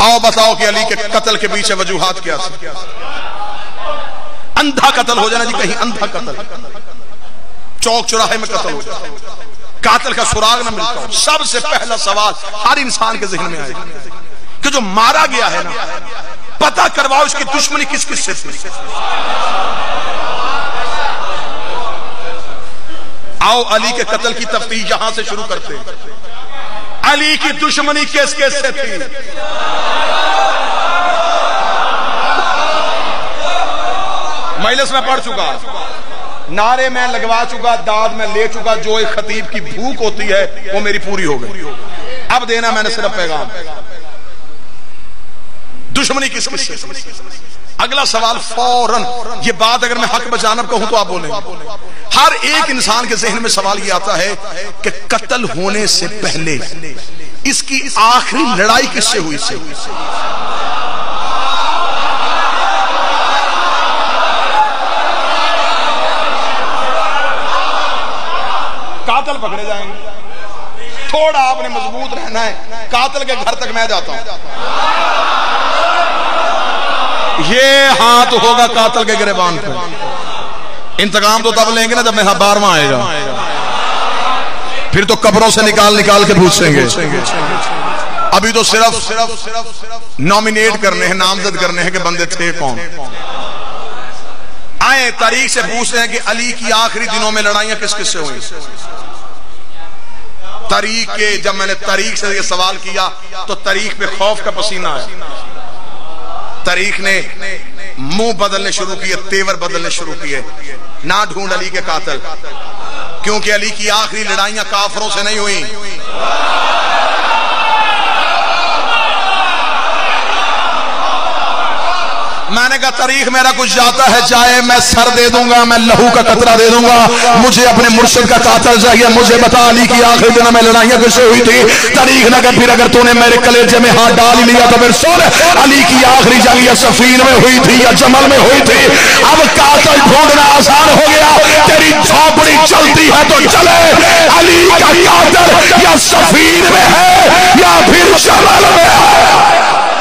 आओ बताओ कि अली के कत्ल के पीछे वजूहात क्या थी? अंधा कत्ल हो जाना जी, कहीं अंधा कत्ल, चौक चौराहे में कत्ल हो जाए, कातिल का सुराग न मिलता हो। सबसे पहला सवाल हर इंसान के जहन में आएगा कि जो मारा गया है ना, पता करवाओ इसकी दुश्मनी किस किस से थी। आओ अली के कत्ल की तफ्तीश यहां से शुरू करते हैं। अली की दुश्मनी किस किस से थी? मजलिस में पढ़ चुका, नारे में लगवा चुका, दाद में ले चुका। जो एक खतीब की भूख होती है वो मेरी पूरी हो गई। अब देना मैंने सिर्फ पैगाम, दुश्मनी किस किस से। अगला सवाल फौरन, ये बात अगर मैं हक बजानब कहूं तो आप बोलेंगे। हर एक इंसान के जहन में सवाल ये आता है कि कत्ल होने से पहले इसकी आखिरी लड़ाई किससे हुई? कातिल पकड़े जाएंगे, थोड़ा आपने मजबूत रहना है। कातिल के घर तक मैं जाता हूं, ये हाथ होगा कातिल के गिरबान पर। इंतकाम तो तब लेंगे ना जब मेरा 12वां आएगा, फिर तो कब्रों से निकाल निकाल के पूछेंगे। अभी तो सिर्फ नॉमिनेट करने हैं, नामजद करने हैं कि बंदे थे कौन। आए तारीख से पूछ रहे हैं कि अली की आखिरी दिनों में लड़ाइयां किस किस से हुई। तारीख के, जब मैंने तारीख से ये सवाल किया तो तारीख पे खौफ का पसीना आया। तारीख ने मुंह बदलने शुरू किए, तेवर बदलने शुरू किए। ना ढूंढ अली के कातिल, क्योंकि अली की आखिरी लड़ाइयां काफरों से नहीं हुई। मैंने कहा तारीख मेरा कुछ जाता है, चाहे मैं सर दे दूंगा, मैं लहू का कतरा दे दूंगा, मुझे अपने मुर्शिद का कातिल चाहिए। मुझे बता अली की आखिरी दिन में लड़ाइयां किससे हुई थी? तारीख ने कहा फिर अगर तूने मेरे कलेजे में हाथ डाल ही लिया तो फिर सुन, अली की आखिरी जंग या सफीन में हुई थी या जमल में हुई थी। अब कातिल ढूंढना आसान हो गया। तेरी झोपड़ी चलती है तो चले, अली का कातिल या सफीन में है या फिर जमल में है।